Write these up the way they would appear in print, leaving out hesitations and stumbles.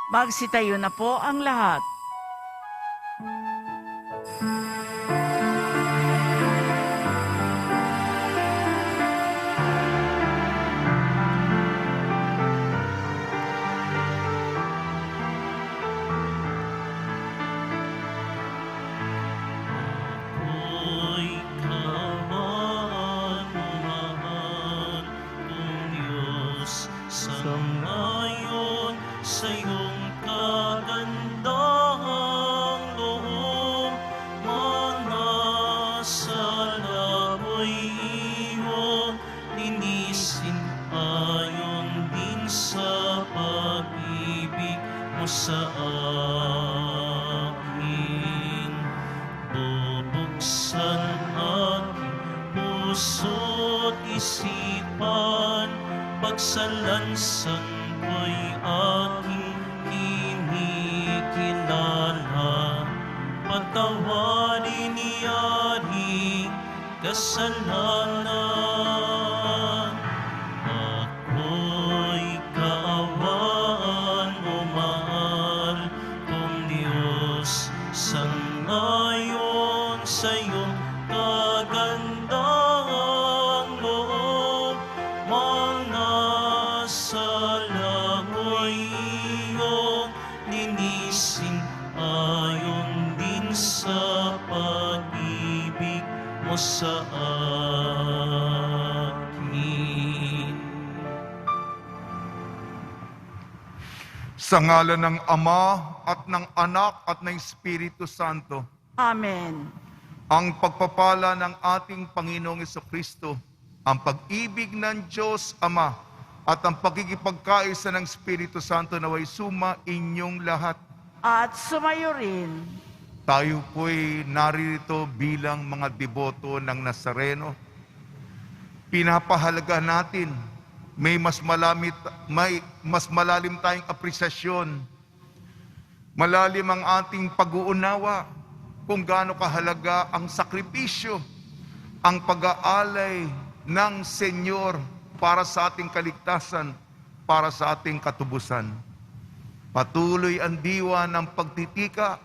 Magsitayo na po ang lahat. Sangayon sa iyong kagandahang loob, mga sala mo'y iyong linisin ayon din sa pag-ibig mo sa amin. Bubuksan aking puso't isipan, pagsalansan ko'y aking kinikilala. Patawarin niyaring kasalanan. Ako'y kaawaan mo, mahal kong Diyos, sangayon sa iyong kagandahang loob, mga sala mo'y iyong linisin ayon din sa pag-ibig mo sa akin. Sa ngalan ng Ama at ng Anak at ng Espiritu Santo, Amen. ang pagpapala ng ating Panginoong Jesucristo, ang pag-ibig ng Diyos Ama, at ang pagkikipagkaisa ng Espiritu Santo naway suma inyong lahat. At sumayo rin. Tayo po'y naririto bilang mga deboto ng Nazareno. Pinapahalaga natin, may mas malalim tayong apresyasyon. Malalim ang ating pag-uunawa kung gaano kahalaga ang sakripisyo, ang pag-aalay ng Senyor para sa ating kaligtasan, para sa ating katubusan. Patuloy ang diwa ng pagtitika,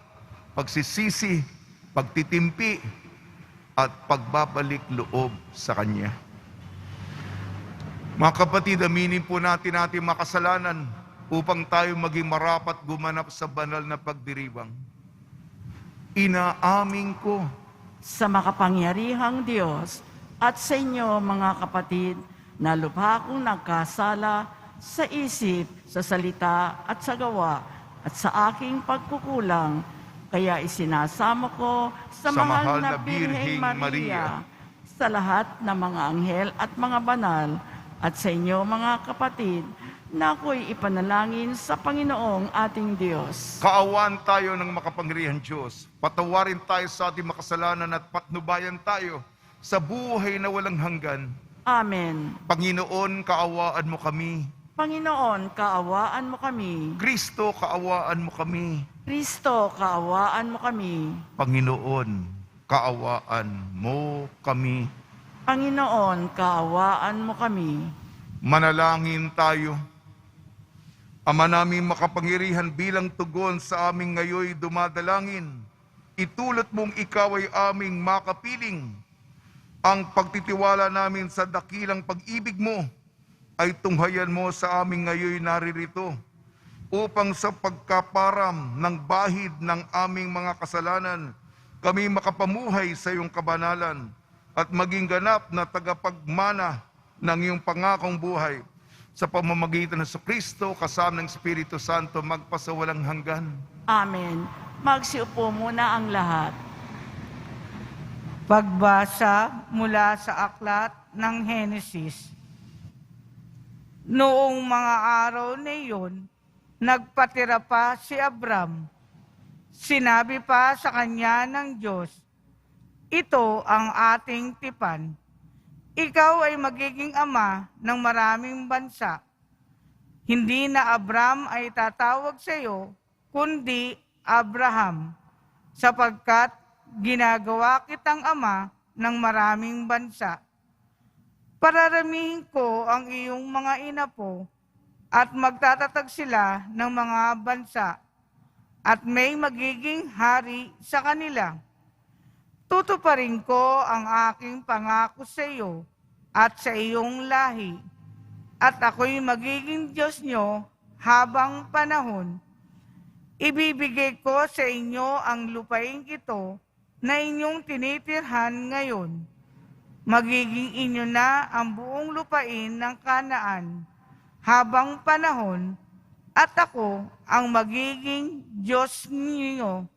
pagsisisi, pagtitimpi, at pagbabalik loob sa Kanya. Mga kapatid, aminin po natin ating makasalanan upang tayo maging marapat gumanap sa banal na pagdiriwang. Inaamin ko Sa makapangyarihang Diyos at sa inyo mga kapatid, na lubha akong nagkasala sa isip, sa salita at sa gawa at sa aking pagkukulang. Kaya isinasamo ko sa mahal na Birheng Maria, sa lahat ng mga anghel at mga banal, at sa inyo mga kapatid, na ako'y ipanalangin sa Panginoong ating Diyos. kaawaan tayo ng makapangyarihang Diyos. Patawarin tayo sa ating makasalanan at patnubayan tayo sa buhay na walang hanggan. Amen. Panginoon, kaawaan mo kami. Panginoon, kaawaan mo kami. Kristo, kaawaan mo kami. Kristo, kaawaan mo kami. Panginoon, kaawaan mo kami. Panginoon, kaawaan mo kami. Manalangin tayo. Ama naming makapangyarihan, bilang tugon sa aming ngayoy dumadalangin, itulot mong ikaw ay aming makapiling. Ang pagtitiwala namin sa dakilang pag-ibig mo ay tunghayan mo sa aming ngayoy naririto upang sa pagkaparam ng bahid ng aming mga kasalanan, kami makapamuhay sa iyong kabanalan at maging ganap na tagapagmana ng iyong pangakong buhay sa pamamagitan ng Kristo kasama ng Espiritu Santo magpasawalang hanggan. Amen. Magsiupo muna ang lahat. Pagbasa mula sa aklat ng Henesis. Noong mga araw na iyon, nagpatira pa si Abram. Sinabi pa sa kanya ng Diyos, "Ito ang ating tipan. Ikaw ay magiging ama ng maraming bansa. Hindi na Abram ay tatawag sa iyo, kundi Abraham, sapagkat ginagawa kitang ama ng maraming bansa. Pararamihin ko ang iyong mga inapo at magtatatag sila ng mga bansa at may magiging hari sa kanila. Tutuparin ko ang aking pangako sa iyo at sa iyong lahi, at ako'y magiging Diyos niyo habang panahon. Ibibigay ko sa inyo ang lupaing ito na inyong tinitirhan ngayon. Magiging inyo na ang buong lupain ng Kanaan habang panahon, at ako ang magiging Diyos ninyo.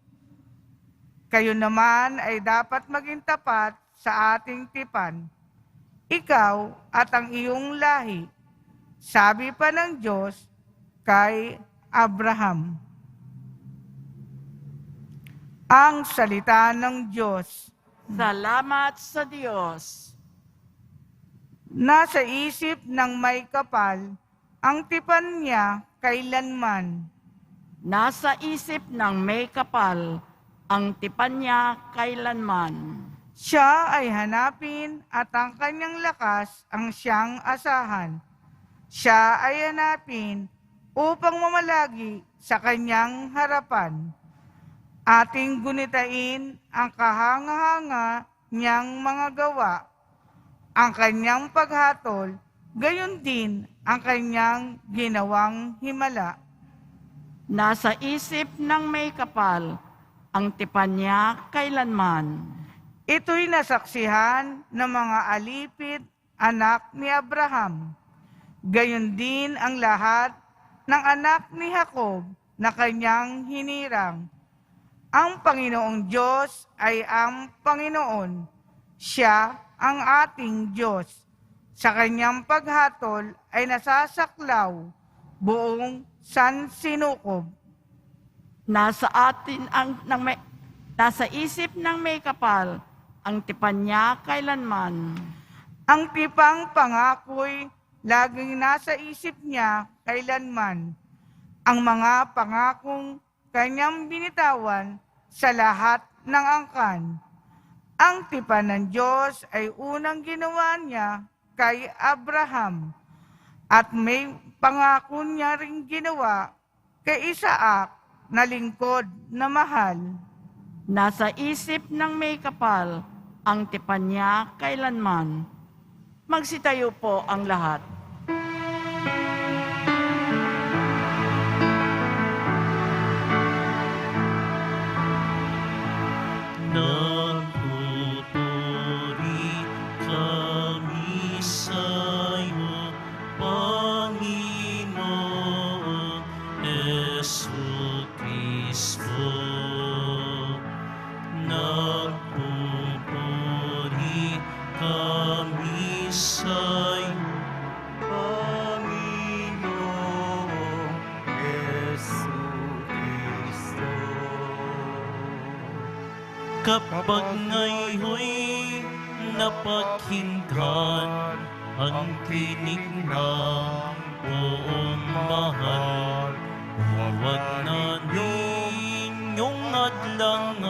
Kayo naman ay dapat maging tapat sa ating tipan, ikaw at ang iyong lahi, sabi pa ng Diyos kay Abraham. Ang salita ng Diyos. Salamat sa Diyos. Nasa isip ng may kapal, ang tipan niya kailanman. Nasa isip ng may kapal, ang tipan niya kailanman. Siya ay hanapin at ang kanyang lakas ang siyang asahan. Siya ay hanapin upang mamalagi sa kanyang harapan. Ating gunitain ang kahanga-hanga niyang mga gawa, ang kanyang paghatol, gayon din ang kanyang ginawang himala. Nasa isip ng may kapal, ang tipan niya kailanman. Ito'y nasaksihan ng mga alipid, anak ni Abraham. Gayon din ang lahat ng anak ni Jacob na kanyang hinirang. Ang Panginoong Diyos ay ang Panginoon. Siya ang ating Diyos. Sa kanyang paghatol ay nasasaklaw buong sansinukob. Nasa isip ng may kapal, ang tipan niya kailanman. Ang tipang pangako'y laging nasa isip niya kailanman. Ang mga pangakong kanyang binitawan sa lahat ng angkan. Ang tipan ng Diyos ay unang ginawa niya kay Abraham, at may pangako niya ring ginawa kay Isaac na lingkod na mahal. Nasa isip ng may kapal, ang tipan niya kailanman. Magsitayo po ang lahat. Nagpupuri kami sa'yo, Panginoon Jesucristo. Nagpupuri kami sa'yo, Panginoon Jesucristo. Kapag ngayon'y napakinggan ang tinig ng buong mahal, huwag na ninyong adlangan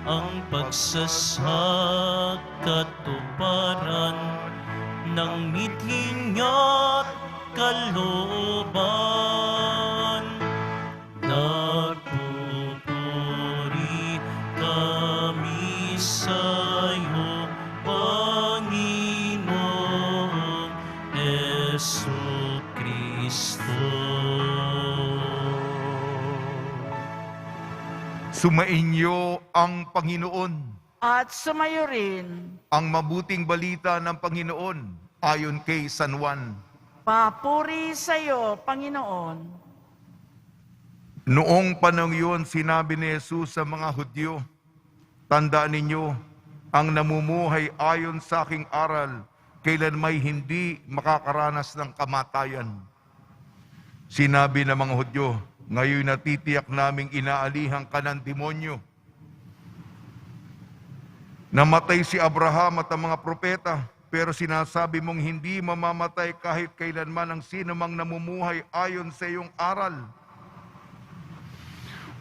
ang pagsasakatuparan ng miting at kalooban. Nagpupuri kami sa'yo, Panginoon Jesucristo. Sumainyo ang Panginoon. At sumayo rin, Ang mabuting balita ng Panginoon ayon kay San Juan. papuri sa iyo, Panginoon. Noong panahon yun, sinabi ni Jesus sa mga Hudyo, tandaan ninyo, ang namumuhay ayon sa aking aral, kailan may hindi makakaranas ng kamatayan. Sinabi ng mga Hudyo, ngayon natitiyak naming inaalihan ka ng demonyo. Namatay si Abraham at ang mga propeta, pero sinasabi mong hindi mamamatay kahit kailanman ang sinumang namumuhay ayon sa iyong aral.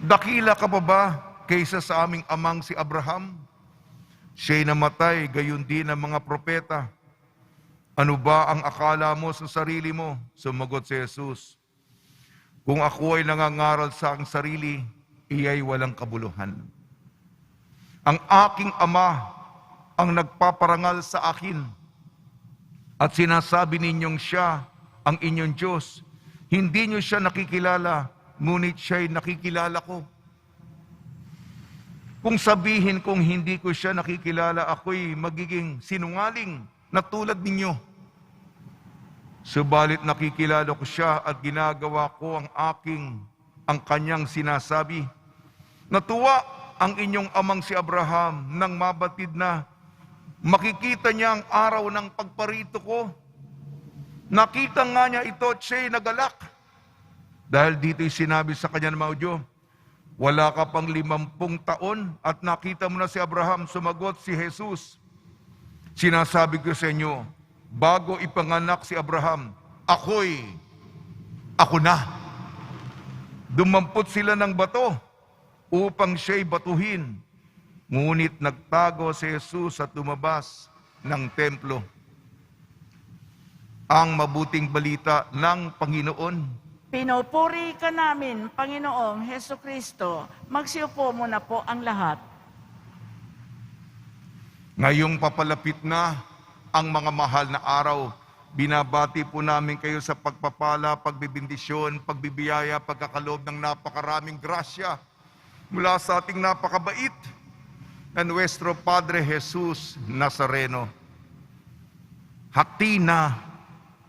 Dakila ka pa ba kaysa sa aming amang si Abraham? Siya'y namatay, gayon din ang mga propeta. Ano ba ang akala mo sa sarili mo? Sumagot si Jesus, kung ako ay nangangaral sa aking sarili, iya'y walang kabuluhan. Ang aking Ama ang nagpaparangal sa akin at sinasabi ninyong siya ang inyong Diyos. Hindi niyo siya nakikilala, ngunit siya'y nakikilala ko. Kung sabihin kong hindi ko siya nakikilala, ako'y magiging sinungaling na tulad ninyo. Subalit nakikilala ko siya at ginagawa ko ang kanyang sinasabi. Natuwa ang inyong amang si Abraham nang mabatid na makikita niya ang araw ng pagparito ko. Nakita nga niya ito at siya'y nagalak. Dahil dito'y sinabi sa kanya ng mga Hudyo, wala ka pang 50 taon at nakita mo na si Abraham. Sumagot si Jesus, sinasabi ko sa inyo, bago ipanganak si Abraham, ako na. Dumampot sila ng bato upang siya'y batuhin. Ngunit nagtago si Jesus at lumabas ng templo. Ang mabuting balita ng Panginoon. Pinupuri ka namin, Panginoong Heso Kristo. Magsiupo muna po ang lahat. Ngayong papalapit na ang mga mahal na araw, binabati po namin kayo sa pagpapala, pagbibindisyon, pagbibiyaya, pagkakaloob ng napakaraming grasya mula sa ating napakabait na Nuestro Padre Jesus Nazareno. Hati na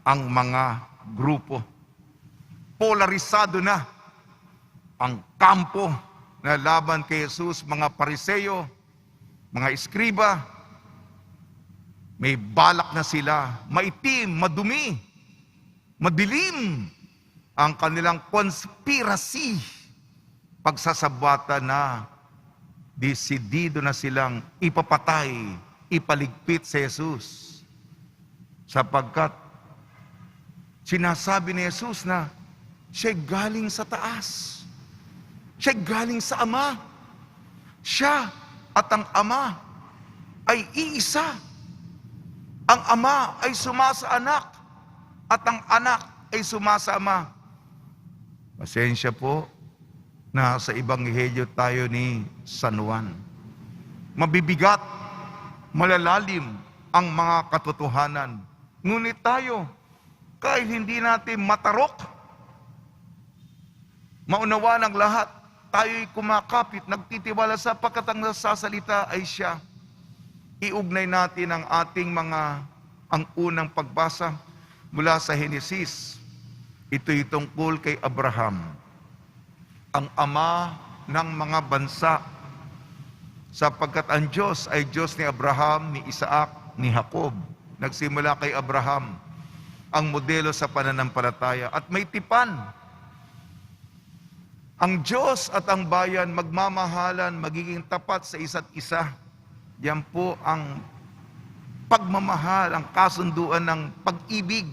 ang mga grupo. Polarisado na ang kampo na laban kay Jesus, mga Pariseo, mga Eskriba. May balak na sila, maitim, madumi, madilim ang kanilang conspiracy. Pagsasabata na desidido na silang ipapatay, ipaligpit si Jesus. Sapagkat sinasabi ni Jesus na siya'y galing sa taas. Siya'y galing sa Ama. Siya at ang Ama ay iisa. Ang Ama ay sumasa Anak at ang Anak ay sumasa Ama. Pasensya po na sa Ebanghelyo tayo ni San Juan. Mabibigat, malalalim ang mga katotohanan. Ngunit tayo, kahit hindi natin matarok, maunawa ng lahat, tayo'y kumakapit, nagtitiwala sapagkat ang nasasalita ay siya. Iugnay natin ang ating ang unang pagbasa mula sa Henesis. Ito'y tungkol kay Abraham, ang ama ng mga bansa. Sapagkat ang Diyos ay Diyos ni Abraham, ni Isaac, ni Jacob. Nagsimula kay Abraham ang modelo sa pananampalataya at may tipan. Ang Diyos at ang bayan magmamahalan, magiging tapat sa isa't isa. Yan po ang pagmamahal, ang kasunduan ng pag-ibig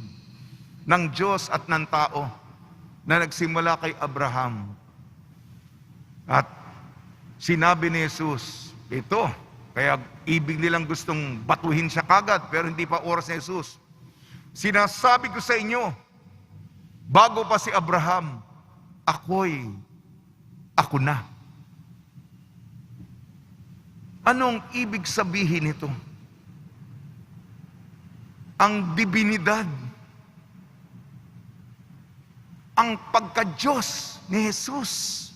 ng Diyos at ng tao na nagsimula kay Abraham. At sinabi ni Jesus, ito, kaya ibig nilang gustong batuhin siya kagad, pero hindi pa oras ni Jesus. Sinasabi ko sa inyo, bago pa si Abraham, ako na. Anong ibig sabihin nito? Ang divinidad, ang pagka-Diyos ni Jesus,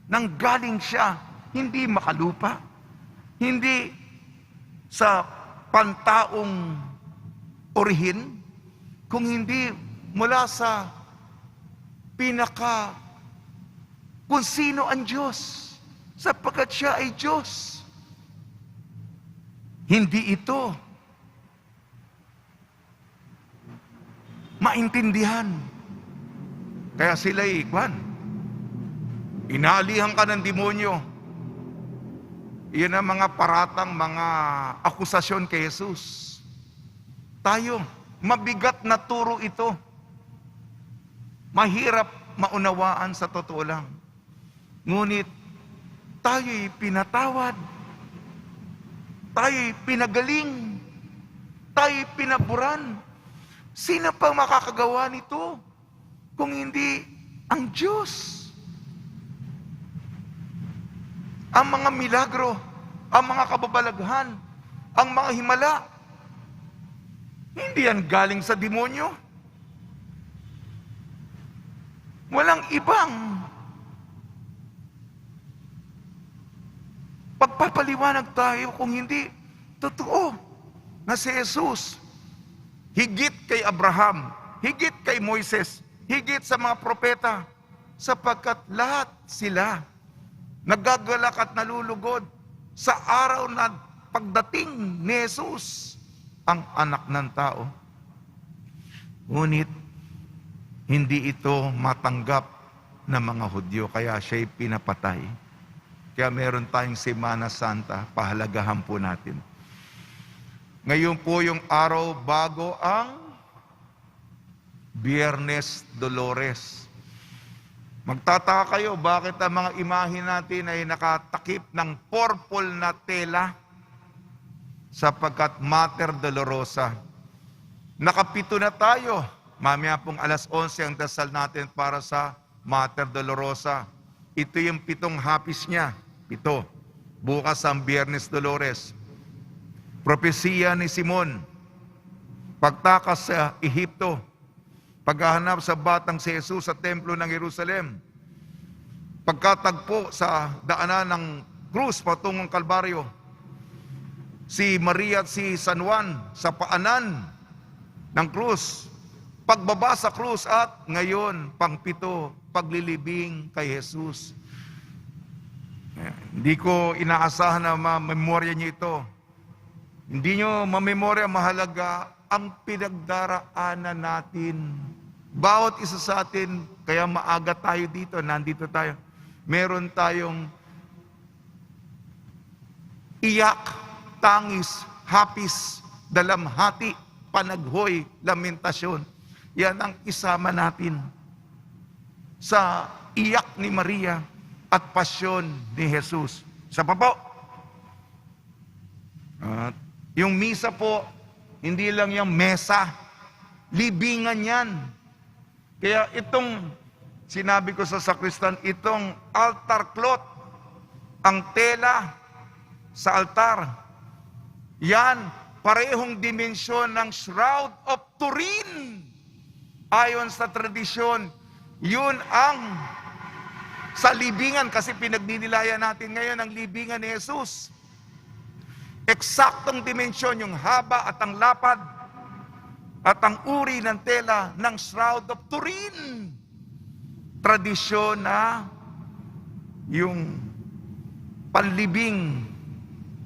nang galing siya, hindi makalupa, hindi sa pantaong orihin, kung hindi mula sa kung sino ang Diyos, sapagkat siya ay Diyos. Hindi ito maintindihan. Kaya sila'y, inalihan ka ng demonyo. Iyan ang mga paratang, mga akusasyon kay Jesus. Tayo, mabigat na turo ito. Mahirap maunawaan sa totoo lang. Ngunit, tayo'y pinatawad. Tayo'y pinagaling. tayo pinaburan. Sino pa makakagawa nito kung hindi ang Diyos? Ang mga milagro, ang mga kababalaghan, ang mga himala, hindi yan galing sa demonyo. Walang ibang pagpapaliwanag tayo kung hindi totoo na si Jesus, higit kay Abraham, higit kay Moises, higit sa mga propeta, sapagkat lahat sila nagagalak at nalulugod sa araw na pagdating ni Jesus, ang anak ng tao. Ngunit, hindi ito matanggap ng mga Hudyo, kaya siya'y pinapatay. Kaya meron tayong Semana Santa, pahalagahan po natin. Ngayon po yung araw bago ang Biyernes Dolores. Magtataka kayo, bakit ang mga imahe natin ay nakatakip ng purple na tela? Sapagkat Mater Dolorosa. Nakapito na tayo. Mamaya pong 11:11 ang dasal natin para sa Mater Dolorosa. Ito yung 7 hapis niya. 7. Bukas ang Biyernes Dolores. Propesiya ni Simon. Pagtakas sa Ehipto. Paghahanap sa batang si Jesus sa templo ng Jerusalem. Pagkatagpo sa daanan ng krus patungong Kalbaryo. Si Maria at si San Juan sa paanan ng krus. Pagbaba sa krus at ngayon, pang-7, paglilibing kay Jesus. Hindi ko inaasahan na mamemorya niyo ito. Hindi nyo mamemorya, mahalaga ang pinagdaraanan natin. Bawat isa sa atin, kaya maaga tayo dito, nandito tayo. Meron tayong iyak, tangis, hapis, dalamhati, panaghoy, lamentasyon. Yan ang isama natin sa iyak ni Maria at pasyon ni Jesus. Sa po. Yung misa po, hindi lang yung mesa, libingan yan. Kaya itong, sinabi ko sa sakristan, itong altar cloth, ang tela sa altar, yan, parehong dimensyon ng Shroud of Turin. Ayon sa tradisyon, yun ang sa libingan, kasi pinagdinilayan natin ngayon ang libingan ni Jesus. Eksaktong dimensyon, yung haba at ang lapad at ang uri ng tela ng Shroud of Turin. Tradisyon na yung panlibing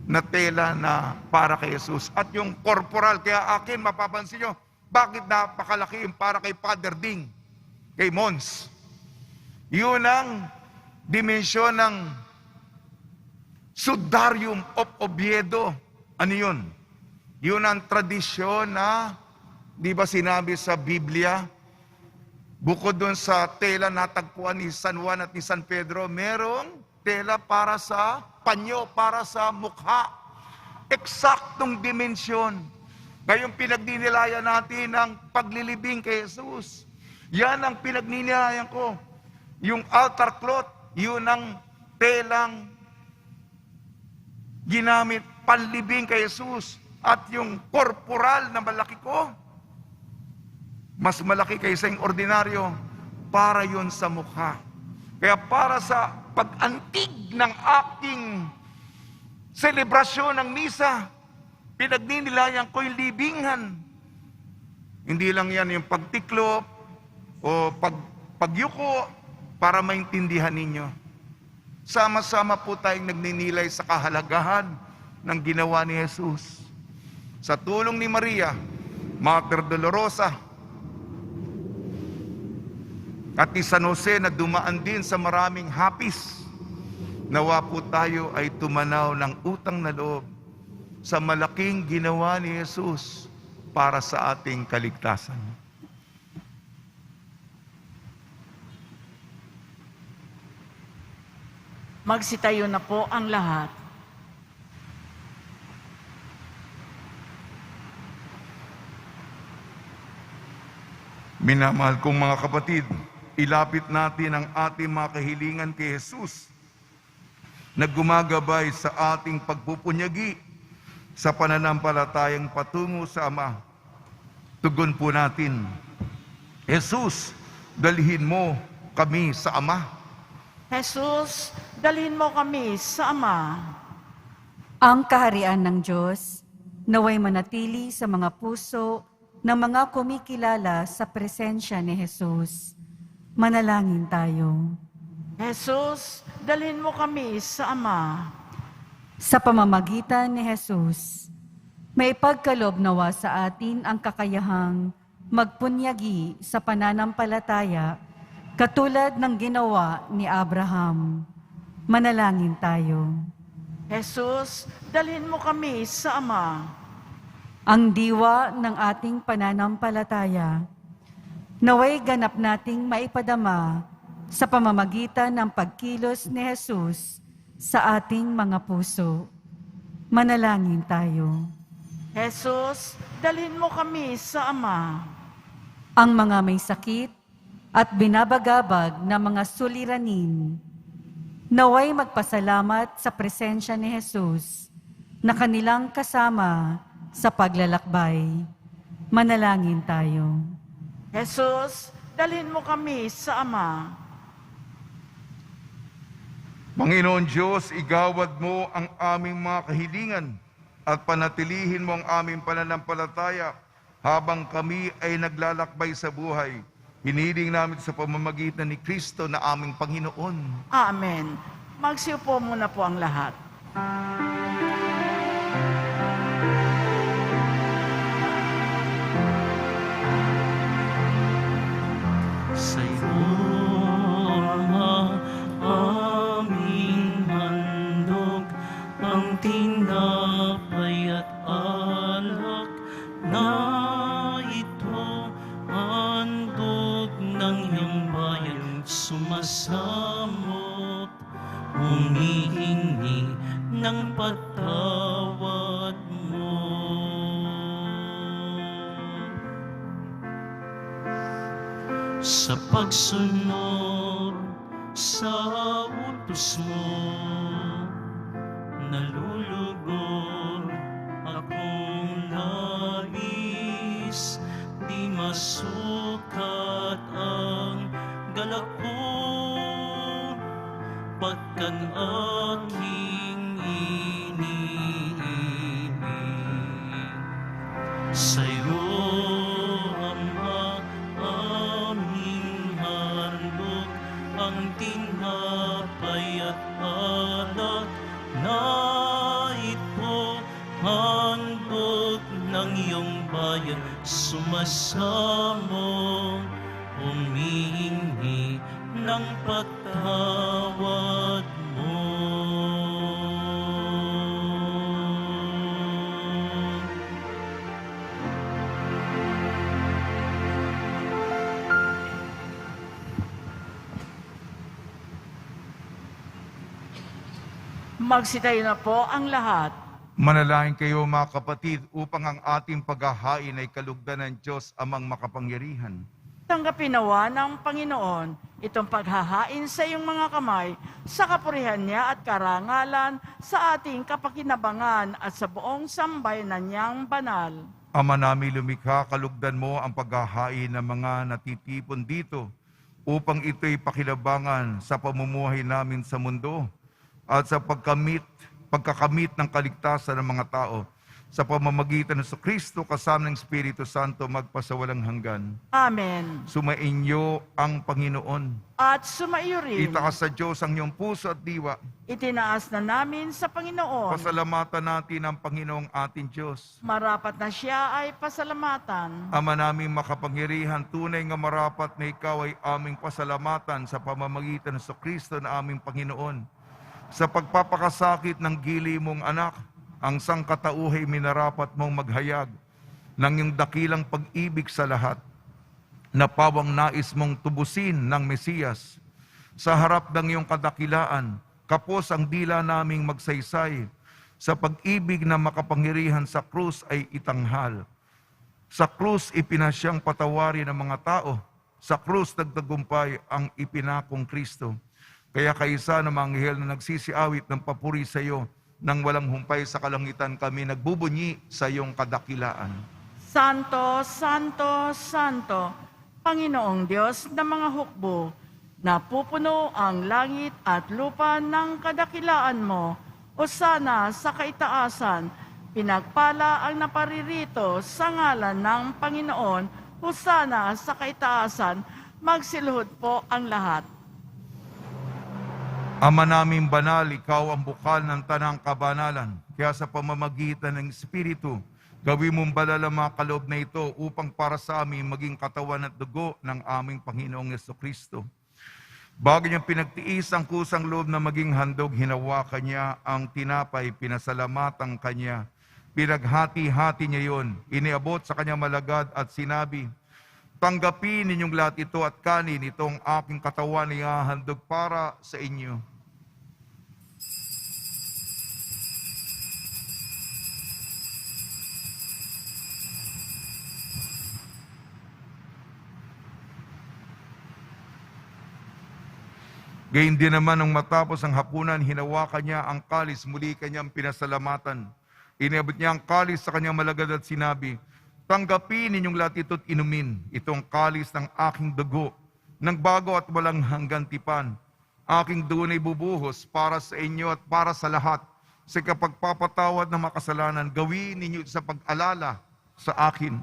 na tela na para kay Jesus. At yung corporal, kaya akin mapapansin nyo, bakit napakalaki yung para kay Father Ding, kay Mons. Yun ang dimensyon ng Sudarium of Oviedo. Ano yun? Yun ang tradisyon na, di ba sinabi sa Biblia, bukod dun sa tela natagpuan ni San Juan at ni San Pedro, merong tela para sa panyo, para sa mukha. Eksaktong dimensyon. Ngayon pinagdinilayan natin ang paglilibing kay Jesus. Yan ang pinagdinilayan ko. Yung altar cloth, yun ang telang ginamit panlibing kay Jesus. At yung corporal na malaki ko, mas malaki kaysa yung ordinaryo, para yun sa mukha. Kaya para sa pag-antig ng aking selebrasyon ng misa, pinagdinilayan ko yung libingan. Hindi lang yan yung pagtiklop o pagyuko para maintindihan ninyo. Sama-sama po tayong nagninilay sa kahalagahan ng ginawa ni Jesus. Sa tulong ni Maria, Mater Dolorosa, at ni San Jose na dumaan din sa maraming hapis, nawa po tayo ay tumanaw ng utang na loob sa malaking ginawa ni Jesus para sa ating kaligtasan. Magsitayo na po ang lahat. Minamahal kong mga kapatid, ilapit natin ang ating mga kahilingan kay Jesus na gumagabay sa ating pagpupunyagi sa pananampalatayang patungo sa Ama. Tugon po natin, Jesus, dalhin mo kami sa Ama. Jesus, dalhin mo kami sa Ama. Ang kaharian ng Diyos naway manatili sa mga puso ng mga kumikilala sa presensya ni Jesus. Manalangin tayo. Jesus, dalhin mo kami sa Ama. Sa pamamagitan ni Jesus, may pagkalob nawa sa atin ang kakayahang magpunyagi sa pananampalataya katulad ng ginawa ni Abraham. Manalangin tayo. Jesus, dalhin mo kami sa Ama. Ang diwa ng ating pananampalataya, naway ganap nating maipadama sa pamamagitan ng pagkilos ni Jesus sa ating mga puso. Manalangin tayo. Jesus, dalhin mo kami sa Ama. Ang mga may sakit at binabagabag na mga suliranin, naway magpasalamat sa presensya ni Jesus na kanilang kasama sa paglalakbay. Manalangin tayo. Jesus, dalhin mo kami sa Ama. Panginoon Diyos, igawad mo ang aming mga kahilingan at panatilihin mo ang aming pananampalataya habang kami ay naglalakbay sa buhay. Hiniling namin sa pamamagitan ni Kristo na aming Panginoon. Amen. Magsiupo muna po ang lahat. Sa'yo, Ama, aming handog, ang tinapay at alak na ito, handog ng iyong bayan, sumasamot, humihingi ng patawad mo. Sa pagsunod sa utos mo, nalulugod akong labis, di masukat ang galak ko, pagkat aking iniibig. Sa'yo, Ama, aming handog, ang tinapay at alak na ito, handog ng iyong bayan, sumasamo, humihingi ng patawad mo. Magsitayo na po ang lahat. Manalangin kayo mga kapatid upang ang ating paghahain ay kalugdan ng Diyos amang makapangyarihan. Tanggapin nawa ng Panginoon itong paghahain sa iyong mga kamay sa kapurihan niya at karangalan sa ating kapakinabangan at sa buong sambayanan niyang banal. Ama namin lumikha, kalugdan mo ang paghahain ng mga natitipon dito upang ito'y pakilabangan sa pamumuhay namin sa mundo at sa pagkakamit ng kaligtasan ng mga tao sa pamamagitan ng Kristo kasama ng Espiritu Santo magpasawalang hanggan. Amen. Sumainyo ang Panginoon. At sumaiyo rin. Itaas sa Diyos ang iyong puso at diwa. Itinaas na namin sa Panginoon. Pasalamatan natin ang Panginoong ating Diyos. Marapat na siya ay pasalamatan. Ama naming makapangyarihan, tunay nga marapat na ikaw ay aming pasalamatan sa pamamagitan ng Kristo na aming Panginoon. Sa pagpapakasakit ng gili mong anak, ang sangkatauhay minarapat mong maghayag ng iyong dakilang pag-ibig sa lahat, na pawang nais mong tubusin ng Mesiyas. Sa harap ng iyong kadakilaan, kapos ang dila naming magsaysay, sa pag-ibig na makapangyarihan sa krus ay itanghal. Sa krus, ipinasyang patawarin ng mga tao. Sa krus, nagtagumpay ang ipinakong Kristo. Kaya kaisa ng mga anghel na nagsisiawit ng papuri sa iyo, nang walang humpay sa kalangitan kami nagbubunyi sa iyong kadakilaan. Santo, Santo, Santo, Panginoong Diyos ng mga hukbo, napupuno ang langit at lupa ng kadakilaan mo. Hosana sa kaitaasan, pinagpala ang naparirito sa ngalan ng Panginoon. Hosana sa kaitaasan, magsiluhod po ang lahat. Ama naming banal, ikaw ang bukal ng tanang kabanalan. Kaya sa pamamagitan ng Espiritu, gawin mong banal ang mga kaloob na ito upang para sa amin maging katawan at dugo ng aming Panginoong Jesucristo. Bago niyang pinagtiis ang kusang loob na maging handog, hinawakan niya ang tinapay, pinasalamatan kanya. Pinaghati-hati niya yon, iniabot sa kanyang malagad at sinabi, tanggapin ninyong lahat ito at kanin, itong aking katawan na ihahandog para sa inyo. Gayun din naman nung matapos ang hapunan, hinawakan niya ang kalis, muli kanyang pinasalamatan. Iniabot niya ang kalis sa kanyang malagad at sinabi, tanggapin ninyong lahat ito't inumin, itong kalis ng aking dugo, ng bago at walang hanggang tipan. Aking dugo na ibubuhos para sa inyo at para sa lahat. Sa kapagpapatawad ng makasalanan, gawin ninyo sa pag-alala sa akin.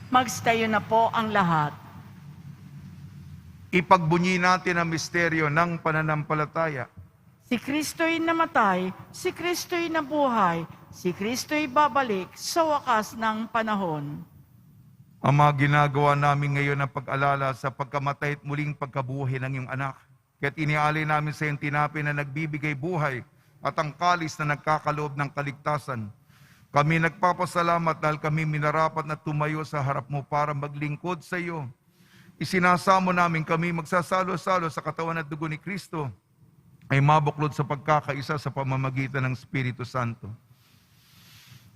Magstayo na po ang lahat. Ipagbunyi natin ang misteryo ng pananampalataya. Si Kristo'y namatay, si Kristo'y nabuhay, si Kristo'y babalik sa wakas ng panahon. Ang mga ginagawa namin ngayon ng pag-alala sa pagkamatay at muling pagkabuhay ng iyong anak. Kaya't inialay namin sa iyong tinapay na nagbibigay buhay at ang kalis na nagkakaloob ng kaligtasan. Kami nagpapasalamat dahil kami minarapat na tumayo sa harap mo para maglingkod sa iyo. Isinasamo namin kami magsasalo-salo sa katawan at dugo ni Kristo ay mabuklod sa pagkakaisa sa pamamagitan ng Espiritu Santo.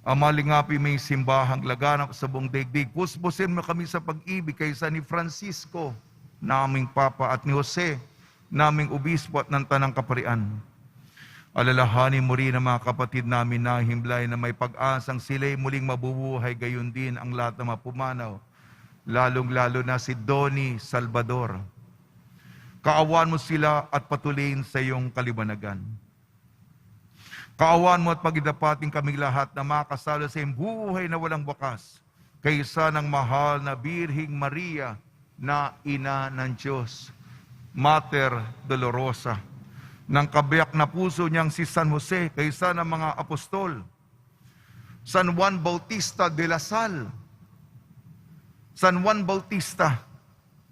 Ama, lingapi may simbahang laganap sa buong daigdig. Puspusin mo kami sa pag-ibig kaysa ni Francisco, naming Papa, at ni Jose, naming Obispo at ng Tanang Kaparian. Alalahanin mo rin ang mga kapatid namin na himlay na may pag-asang sila'y muling mabubuhay, gayon din ang lahat na mapumanaw, lalong-lalo na si Donnie Salvador. Kaawan mo sila at patuloyin sa iyong kalibanagan. Kaawan mo at pagidapating kaming lahat na makasalo sa iyong buhay na walang wakas, kaysa ng mahal na Birhing Maria na Ina ng Diyos, Mater Dolorosa, ng kabiyak na puso niyang si San Jose, kaysa ng mga apostol, San Juan Bautista de la Salle, San Juan Bautista,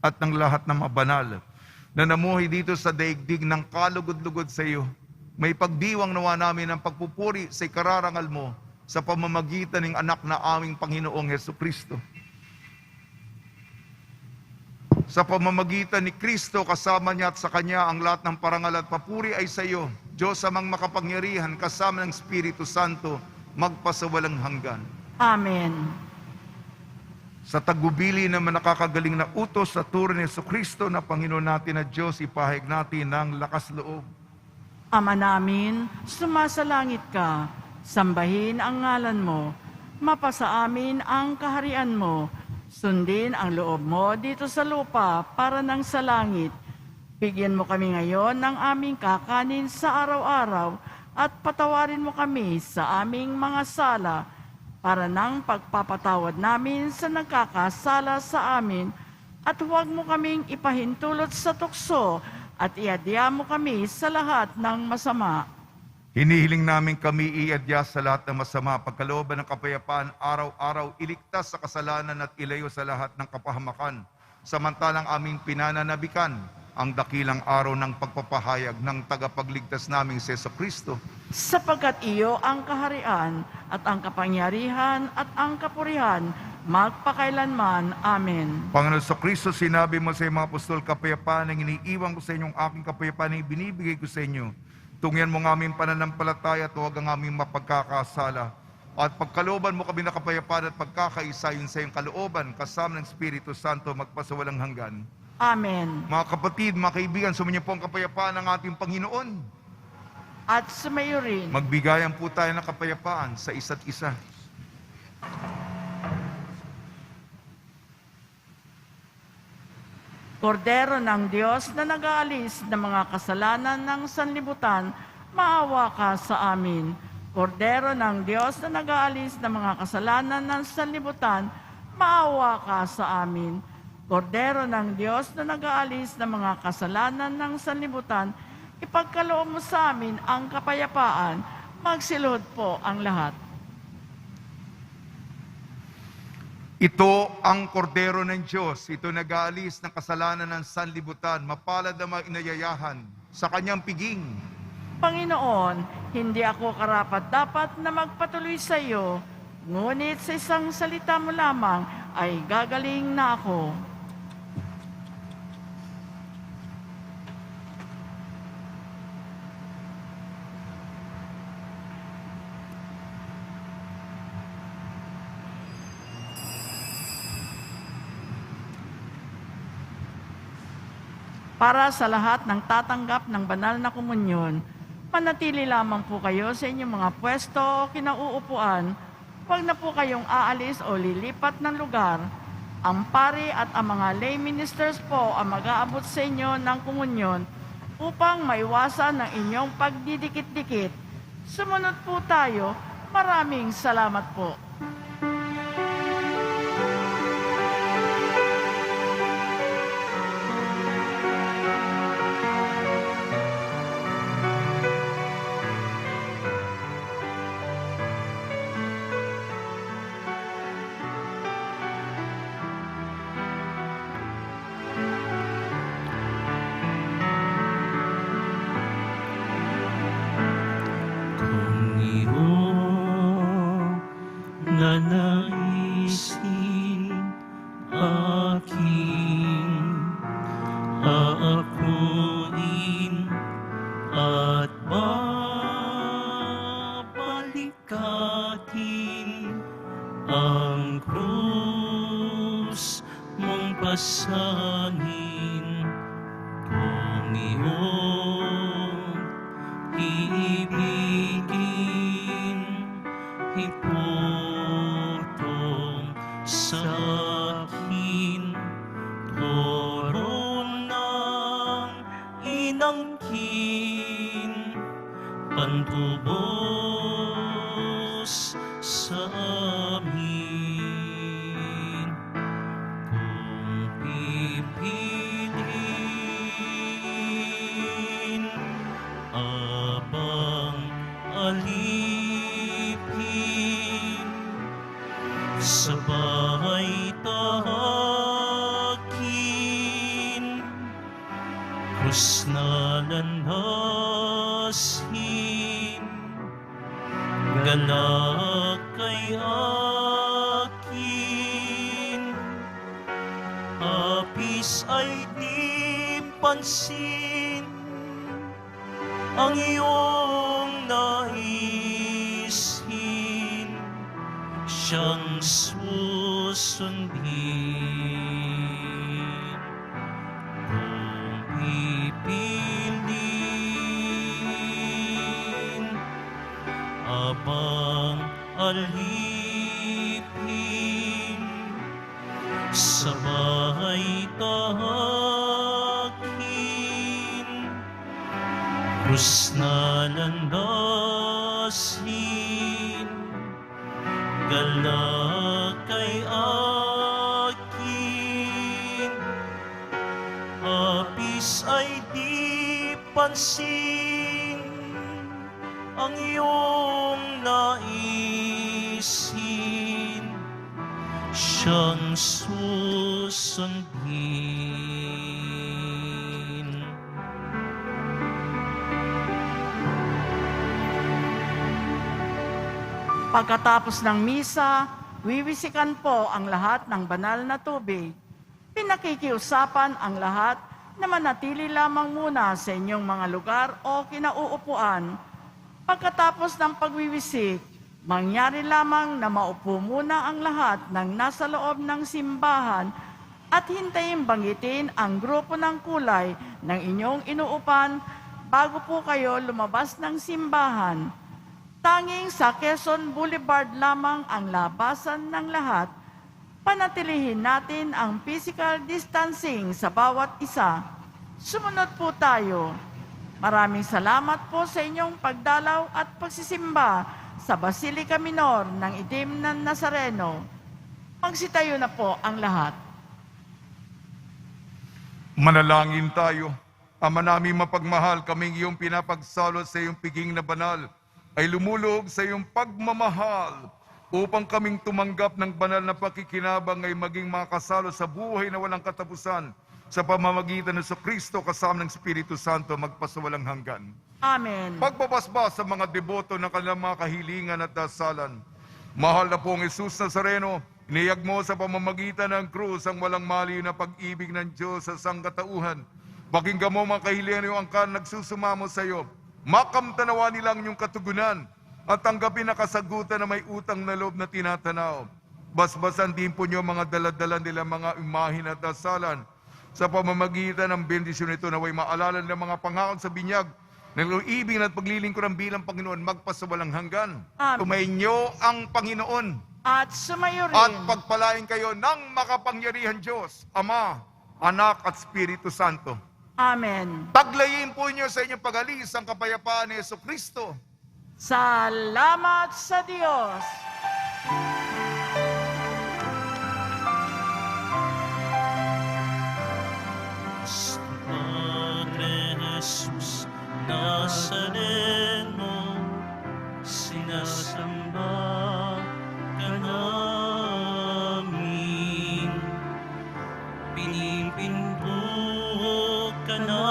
at ng lahat ng mga banal na namuhay dito sa daigdig ng kalugod-lugod sa iyo. May pagdiwang nawa namin ng pagpupuri sa ikararangal mo sa pamamagitan ng anak na aming Panginoong Jesucristo. Sa pamamagitan ni Kristo, kasama niya at sa Kanya ang lahat ng parangal at papuri ay sa iyo, Diyos amang makapangyarihan, kasama ng Espiritu Santo, magpasawalang hanggan. Amen. Sa tagubili naman nakakagaling na utos sa turo ni Jesucristo na Panginoon natin at Diyos, ipahayag natin ng lakas loob. Ama namin, sumasalangit ka, sambahin ang ngalan mo, mapasa amin ang kaharian mo, sundin ang loob mo dito sa lupa para nang sa langit. Bigyan mo kami ngayon ng aming kakanin sa araw-araw at patawarin mo kami sa aming mga sala para nang pagpapatawad namin sa nagkakasala sa amin at huwag mo kaming ipahintulot sa tukso at iadya mo kami sa lahat ng masama. Hinihiling namin kami iadya sa lahat ng masama, pagkalooban ng kapayapaan, araw-araw iligtas sa kasalanan at ilayo sa lahat ng kapahamakan, samantalang aming pinananabikan ang dakilang araw ng pagpapahayag ng tagapagligtas naming si Jesucristo. Sapagkat iyo ang kaharian at ang kapangyarihan at ang kapurihan magpakailanman. Amen. Panginoon Jesucristo, sinabi mo sa mga apostol, kapayapaan ang iniiwan ko sa inyong aking kapayapaan ang ibinibigay ko sa inyo. Tungyan mo ng aming pananampalataya at huwag ang aming mapagkakasala. At pagkalooban mo kami na kapayapaan at pagkakaisa yun sa iyong kalooban, kasama ng Espiritu Santo, magpasawalang hanggan. Amen. Mga kapatid, mga kaibigan, sumunyo po ang kapayapaan ng ating Panginoon. At sumayo rin. Magbigayan po tayo ng kapayapaan sa isa't isa. Kordero ng Diyos na nag-aalis ng mga kasalanan ng sanlibutan, maawa ka sa amin. Kordero ng Diyos na nag-aalis ng mga kasalanan ng sanlibutan, maawa ka sa amin. Kordero ng Diyos na nag-aalis ng mga kasalanan ng sanlibutan, ipagkaloob mo sa amin ang kapayapaan, magsilod po ang lahat. Ito ang kordero ng Diyos, ito nag-aalis ng kasalanan ng sanlibutan, mapalad na mga inayayahan sa kanyang piging. Panginoon, hindi ako karapat-dapat na magpatuloy sa iyo, ngunit sa isang salita mo lamang ay gagaling na ako. Para sa lahat ng tatanggap ng banal na komunyon, manatili lamang po kayo sa inyong mga pwesto o kinauupuan. Huwag na po kayong aalis o lilipat ng lugar. Ang pari at ang mga lay ministers po ang mag-aabot sa inyo ng komunyon upang maiwasan ang inyong pagdidikit-dikit. Sumunod po tayo. Maraming salamat po. Nanaisin aking aakuin at babalikatin ang krus mong pasanin. Kung iyong iibigin, iputong sa akin, koron ng inangkin, pantubos sa amin. Kung pipiliin, abang alipin, sabay tahakin, krus na landasin, galak kay akin, apis ay di pansin, ang iyong naisin, siyang susundin. Kung pipiliin, abang alipin, sabay tahakin, krus na landasin, galak kay akin, apis ay di pansin, ang iyong naisin, siyang susundin. Pagkatapos ng misa, wiwisikan po ang lahat ng banal na tubig. Pinakikiusapan ang lahat na manatili lamang muna sa inyong mga lugar o kinauupuan. Pagkatapos ng pagwiwisik, mangyari lamang na maupo muna ang lahat ng nasa loob ng simbahan at hintayin banggitin ang grupo ng kulay ng inyong inuupan bago po kayo lumabas ng simbahan. Tanging sa Quezon Boulevard lamang ang labasan ng lahat. Panatilihin natin ang physical distancing sa bawat isa. Sumunod po tayo. Maraming salamat po sa inyong pagdalaw at pagsisimba sa Basilica Minor ng Itim na Nazareno. Magsitayo na po ang lahat. Manalangin tayo. Ama namin mapagmahal, kaming iyong pinapagsalo sa iyong piging na banal, ay lumulog sa iyong pagmamahal upang kaming tumanggap ng banal na pakikinabang ay maging makasalo sa buhay na walang katapusan sa pamamagitan ng Kristo kasama ng Espiritu Santo magpasawalang hanggan. Amen. Pagbabasbas sa mga deboto ng kanilang mga kahilingan at dasalan. Mahal na pong Jesus Nazareno, iniyag mo sa pamamagitan ng krus ang walang maliw na pag-ibig ng Diyos sa sangkatauhan. Pakinggan mo mga kahilingan yung angkan nagsusumamo sa iyo. Makamtanawa nilang yung katugunan at tanggapin na kasagutan na may utang na loob na tinatanaw. Basbasan din po niyo mga daladala nila mga imahin at dasalan. Sa pamamagitan ng bendisyon nito naway maalala ng mga pangakon sa binyag ng ibig at paglilingkuran bilang Panginoon magpasawalang hanggan. Amen. Tumainyo ang Panginoon At sumayo rin. at pagpalain kayo ng makapangyarihan Diyos, Ama, Anak at Espiritu Santo. Amen. Paglayin po niyo sa inyong pag-alis ang kapayapaan ni Jesucristo. Salamat sa Diyos. Padre Jesus Nazareno, sinasamba ka namin, pinipinto ka namin,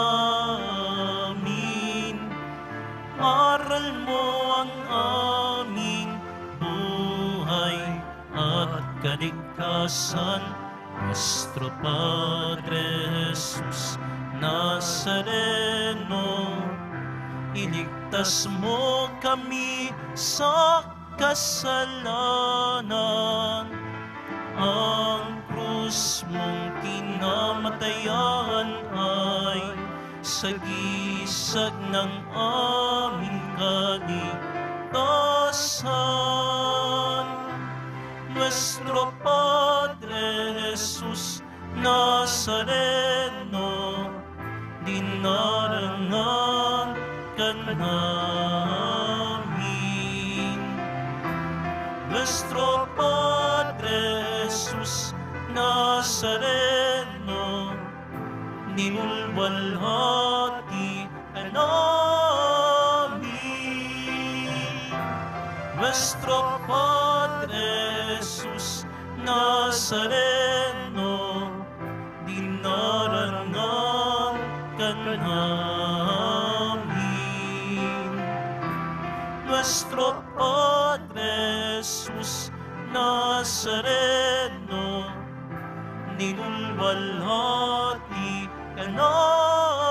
aral mo ang aming buhay at kaligtasan. Nuestro Padre Jesus Nazareno, iligtas mo kami sa kasalanan. Ang krus mong kinamatayan ay sagisag ng aming kaligtasan. Nuestro Padre Jesus Nazareno, dinarangan ka namin. Nuestro Padre Jesus Nazareno, ninulwalhati ka namin. Nuestro Padre Jesus Nazareno, dinarangan ka namin. Nuestro Padre Jesus Nazareno, ninulwalhati ka namin.